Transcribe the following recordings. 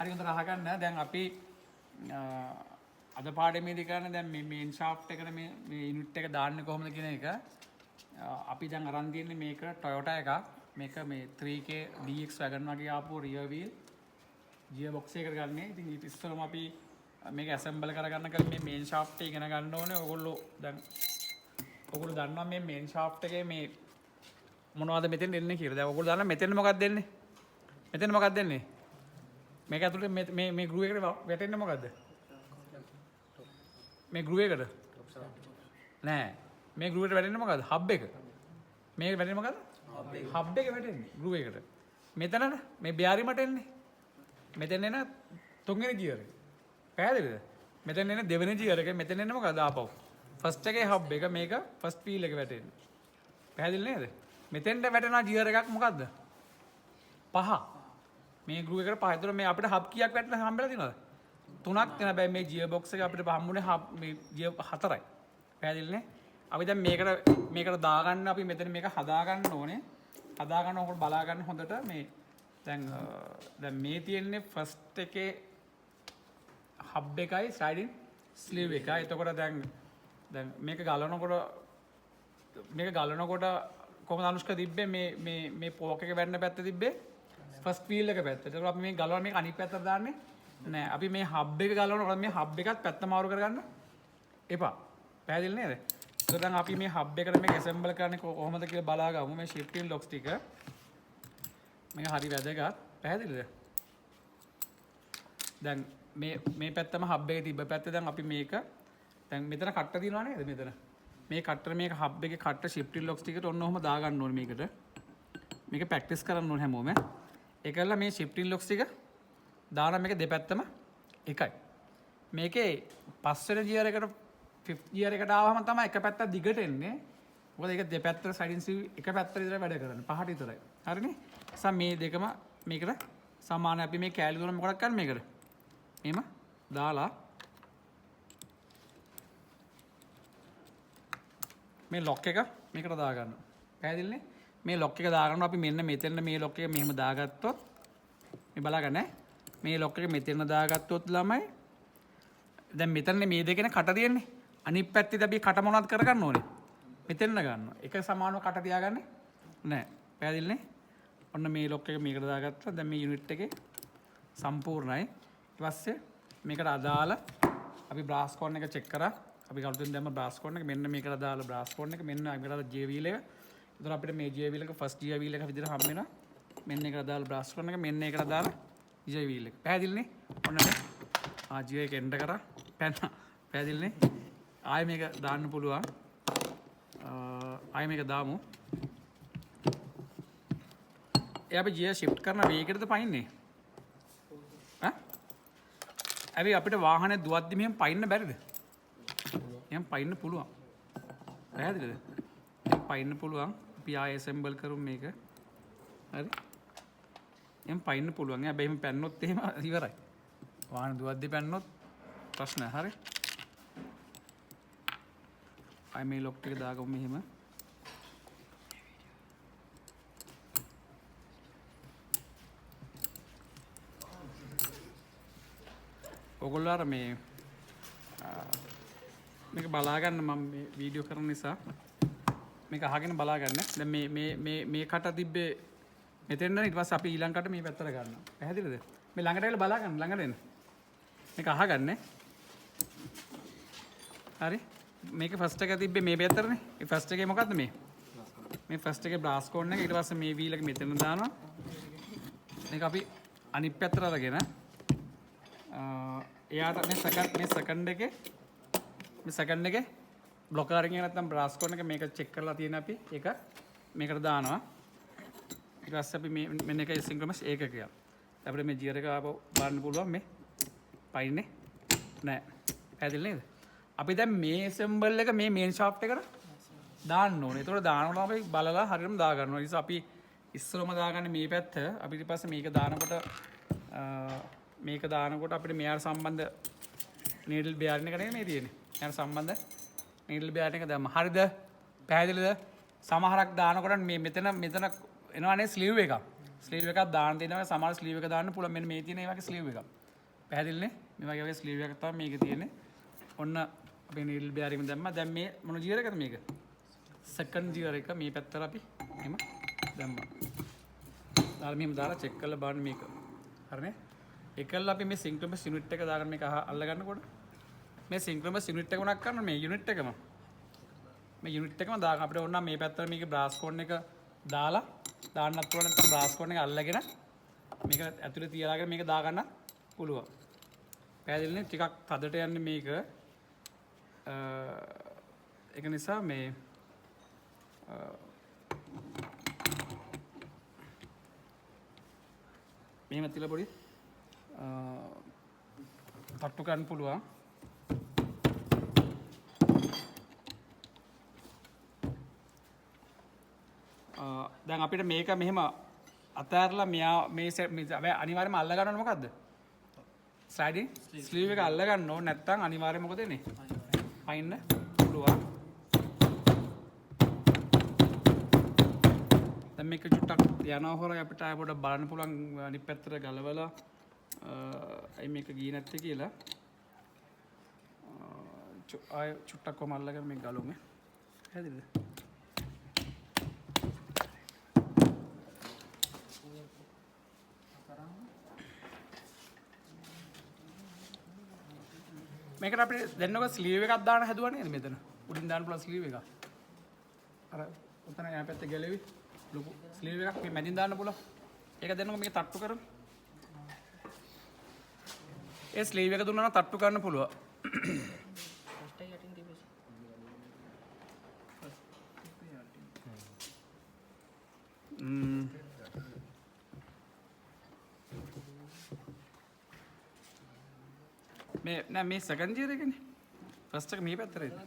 හරි හොඳට අහගන්න. දැන් අපි අද පාඩමේදී කරන්නේ දැන් මේ මේන් ෂාෆ්ට් එකට මේ යුනිට් එක දාන්නේ කොහොමද කියන එක. අපි දැන් අරන් තියන්නේ මේක Toyota එකක්. මේක මේ 3K DX wagon වගේ ආපු rear wheel gear box එකකට ගන්නෙ. ඉතින් ඊට ඉස්සෙල්ලාම අපි මේක assemble කරගන්න කලින් මේ මේන් ෂාෆ්ට් එක ඉගෙන ගන්න ඕනේ. ඔයගොල්ලෝ දන්නවා මේ මේන් ෂාෆ්ට් එකේ මේ මොනවද මෙතෙන් දෙන්නේ කියලා. දැන් ඔයගොල්ලෝ දන්නා මෙතෙන් මොකක්ද දෙන්නේ? මෙතෙන් මොකක්ද දෙන්නේ? මේක ඇතුලේ මේ ගෲ එකට වැටෙන්නේ මොකද්ද? මේ ගෲ එකට? නෑ. මේ ගෲ එකට වැටෙන්නේ මොකද්ද? හබ් එක. මේක වැටෙන්නේ මොකද්ද? හබ් එක වැටෙන්නේ ගෲ එකට. මෙතනද මේ බෙයාරිමට එන්නේ. මෙතෙන් එන තුන්වෙනි ගියර් එක. පැහැදිලිද? මෙතෙන් එන දෙවෙනි ගියර් එක. මෙතෙන් එන්නේ මොකද්ද ආපහු? ෆස්ට් එකේ හබ් එක මේක ෆස්ට් වීල් එක වැටෙන්නේ. පැහැදිලි නේද? මෙතෙන්ට වැටෙන ගියර් එකක් මොකද්ද? 5. මේ ගෲ එකට 5. ඒතර මේ අපිට හබ් කීයක් වැටෙන හම්බෙලා තියෙනවද? 3ක් තියෙන. හැබැයි මේ ගියර් බොක්ස් එක අපිට හම්බුනේ හබ් මේ ගියර් 4යි. පැහැදිලිනේ? අපි දැන් මේකට දාගන්න අපි මෙතන මේක හදා ගන්න ඕනේ. හදා ගන්න ඕකට බලා ගන්න හොඳට මේ දැන් මේ තියෙන්නේ ෆස්ට් එකේ හබ් එකයි ස්ලයිඩින් ස්ලීව් එකයි. එතකොට දැන් මේක ගලනකොට කොහොමද අනුෂ්ක තිබ්බේ මේ පෝක් එක වැටෙන පැත්ත තිබ්බේ ෆස්ට් වීල් එක පැත්ත. ඒකට අපි මේ ගලවන මේක අනිත් පැත්තට දාන්නේ නෑ. අපි මේ හබ් එක ගලවනකොට මේ හබ් එකත් පැත්ත මාරු කරගන්න එපා. පැහැදිලි නේද? ඒක දැන් අපි මේ හබ් එකට මේක ඇසෙම්බල් කරන්නේ කොහොමද කියලා බලා ගමු. මේ shifting locks ටික මේක හරි වැදගත්. පැහැදිලිද? දැන් මේ පැත්තම හබ් එකේ තිබ්බ පැත්ත දැන් අපි මේක දැන් මෙතන කට්ට දිනනවා නේද මෙතන? මේ කට්ටර මේක හබ් එකේ කට්ට shifting locks ටිකට ඔන්න ඔහම දා ගන්න ඕනේ මේකට. මේක ප්‍රැක්ටිස් කරන්න ඕනේ හැමෝම. ඒකල්ලා මේ shifting locks ටික දාන මේක දෙපැත්තම එකයි. මේකේ පස්වෙනි ගියර් එකට 5th ගියර් එකට ආවම තමයි එක පැත්ත දිගට එන්නේ. මොකද ඒක දෙපැත්තට සයිඩින් සිව් එක පැත්තට විතර වැඩ කරන්නේ. පහට විතරයි. හරිනේ? සම මේ දෙකම මේකට සමානයි. අපි මේ කෑලි දුන්න මොකක්ද කරන්නේ මේකට? එහෙම දාලා මේ ලොක් එක මේකට දා ගන්නවා. පැහැදිලිනේ? මේ ලොක් එක දාගන්නවා අපි මෙන්න මෙතන මේ ලොක් එක මෙහෙම දාගත්තොත් මේ බලාගන්න මේ ලොක් එක මෙතන දාගත්තොත් ළමයි දැන් මෙතන මේ දෙකේනේ කට තියෙන්නේ. අනිත් පැත්තේ අපි කට මොනවද කරගන්න ඕනේ? මෙතෙන්ද ගන්නවා. එක සමානව කට තියාගන්නේ නෑ. පැහැදිලිනේ? ඔන්න මේ ලොක් එක මේකට දාගත්තා. දැන් මේ යුනිට් එකේ සම්පූර්ණයි. ඊට පස්සේ මේකට අදාළ අපි බ්‍රාස් කෝන් එක චෙක් කරා. අපි කවුරුන් දැම්ම බ්‍රාස් කෝන් එක මෙන්න මේකට අදාළ බ්‍රාස් කෝන් එක මෙන්න මේකට J wheel එක. ඒතර අපිට මේ J wheel එක ෆස්ට් J wheel එක විදිහට හම්බ වෙනවා. මෙන්න ඒකට අදාළ බ්‍රාස් කෝන් එක මෙන්න ඒකට අදාළ J wheel එක. පැහැදිලිනේ? ඔන්න මේ J එක එන්ටර් කරා. පැහැදිලිනේ? ආයෙ මේක දාන්න පුළුවන්. ආයෙ මේක දාමු. අපි J shift කරන වේගයටද පයින්නේ? ඇයි අපිට වාහනේ දුවද්දි මෙහෙම පයින්න බැරිද? එහෙනම් පයින්න පුළුවන්. පැහැදිලිද? එහෙනම් පයින්න පුළුවන්. අපි ආයෙ assemble කරමු මේක. හරි? එහෙනම් පයින්න පුළුවන්. හැබැයි එහෙම පැන්නොත් එහෙම ඉවරයි. වාහන දුවද්දි පැන්නොත් ප්‍රශ්න හරි? ආයෙ මේ ලොක් ටික දාගමු මෙහෙම. ඔයගොල්ලෝ අර මේක බලාගන්න මම මේ වීඩියෝ කරන නිසා මේක අහගෙන බලාගන්න. දැන් මේ කට තිබ්බේ මෙතෙන්ද ඊට පස්සේ අපි ඊළඟ කට මේ පැත්තට ගන්නවා. පැහැදිලිද? මේ ළඟට ඇවිල්ලා බලාගන්න ළඟට එන්න. මේක අහගන්න. හරි? මේක ෆස්ට් එක තිබ්බේ මේ පැත්තටනේ. ඒ ෆස්ට් එකේ මොකද්ද මේ? මේ ෆස්ට් එකේ බ්‍රාස් කෝන් එක ඊට පස්සේ මේ වීල් එක මෙතන දානවා. මේක අපි අනිත් පැත්තට අරගෙන එයාට මේ සෙකන්ඩ් එකේ බ්ලොකර් එකේ නැත්නම් බ්‍රාස් කෝන් එක මේක චෙක් කරලා තියෙන අපි ඒක මේකට දානවා. ඊට පස්සේ අපි මෙන්න එක සින්ක්‍රොනස් ඒකකයක්. අපිට මේ ගියර් එක ආපහු බලන්න පුළුවන් මේ පයින්නේ නෑ. පැහැදිලි නේද? අපි දැන් මේ ඇසෙම්බල් එක මේ මේන් ෂාෆ්ට් එකට දාන්න ඕනේ. ඒතකොට දානකොට අපි බලලා හරියටම දා ගන්නවා. ඒ නිසා අපි ඉස්සරම දාගන්නේ මේ පැත්ත. අපි ඊට පස්සේ මේක දානකොට අපිට මෙයාට සම්බන්ධ නීඩල් බෙයාරින් එක නෙමෙයි මේ තියෙන්නේ. මෙයාට සම්බන්ධ නීඩල් බෙයාරින් එක දැම්ම. හරිද? පැහැදිලිද? සමහරක් දානකොට මේ මෙතන එනවනේ ස්ලීව් එක. ස්ලීව් එකක් දාන්න තියෙනවා සමහර ස්ලීව් එක දාන්න පුළුවන් මෙන්න මේ තියෙන ඒ වගේ ස්ලීව් එකක් පැහැදිලිනේ මේ වගේ ස්ලීව් එකක් තමයි මේකේ තියෙන්නේ ඔන්න අපි නීල් බෑරිම දැම්මා දැන් මේ මොන ජීර එකද මේක සෙකන්ඩ් ජීර එක මේ පැත්තට අපි එහෙම දැම්මා දාලා මෙහෙම දාලා චෙක් කරලා බලන්න මේක හරිනේ ඒකල්ලා අපි මේ සින්ක්‍රොනස් යුනිට් එක දාගන්න මේක අල්ල ගන්නකොට මේ සින්ක්‍රොනස් යුනිට් එක උනක් කරන්න මේ යුනිට් එකම මේ යුනිට් එකම දාගන්න අපිට ඕන නම් මේ පැත්තට මේක බ්‍රාස් කෝන් එක දාලා දාන්නත් පුළුවන් නැත්නම් බ්‍රාස් කෝන් එක අල්ලගෙන මේක ඇතුලේ තියාගෙන මේක දාගන්න පුළුවන් පැහැදිලිනේ ටිකක් තදට යන්නේ මේක ඒක නිසා මේ මෙහෙම තියලා පොඩි තට්ටු ගන්න පුළුවන් දැන් අපිට මේක මෙහෙම අතෑරලා මෙයා මේ අනිවාර්යයෙන්ම අල්ල ගන්න ඕනේ මොකද්ද ස්ලයිඩින් ස්ලීව් එක අල්ල ගන්න ඕනේ නැත්නම් අනිවාර්යයෙන් මොකද වෙන්නේ පයින්න පුළුවන් දැන් මේක චුට්ටක් යනවා හොරයි අපිට ආය පොඩ්ඩක් බලන්න පුළුවන් අනිත් පැත්තට ගලවලා අයි මේක ගියේ නැත්තේ කියලා ආය චුට්ටක් කොහම අල්ලගෙන මේක ගලවමු හැදෙන්නේ මේකට අපිට දෙන්නක ස්ලීව් එකක් දාන්න හැදුවා නේද මෙතන උඩින් දාන්න පුළුවන් ස්ලීව් එකක් අර උතන යා පැත්තේ ගැලෙවි ලොකු ස්ලීව් එකක් මේ මැදින් දාන්න පුළුවන් ඒක දෙන්නක මේක තට්ටු කරමු ඒ ස්ලීව් එක දුන්නා නම් තට්ටු කරන්න පුළුවන් මේ නෑ මේ සෙකන්ඩ් ඉයර් එකනේ ෆස්ට් එක මේ පැත්තට එන්නේ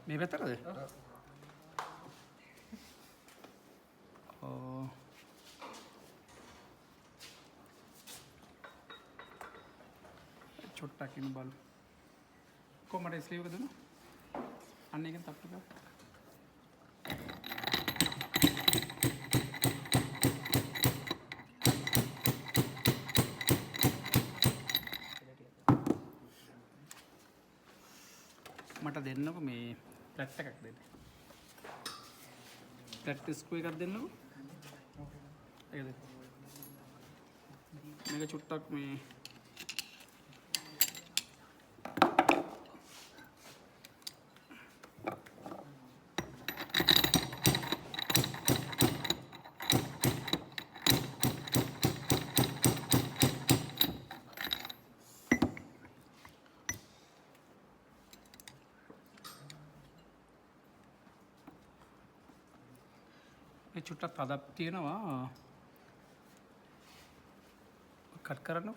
මේ පැත්තටද ඕ චොට්ටක් ඉන්න බලමු කොහමද ස්ලීව් එක දුන්නා අන්න එකෙන් තට්ටු කරලා මට දෙන්නකො මේ ෆ්ලැට් එකක් දෙන්න ෆ්ලැට් ස්ක්‍රූ එකක් දෙන්නකො ඒක දෙන්න මේක චුට්ටක් මේ චුට්ටක් තදක් තියෙනවා කට් කරන්න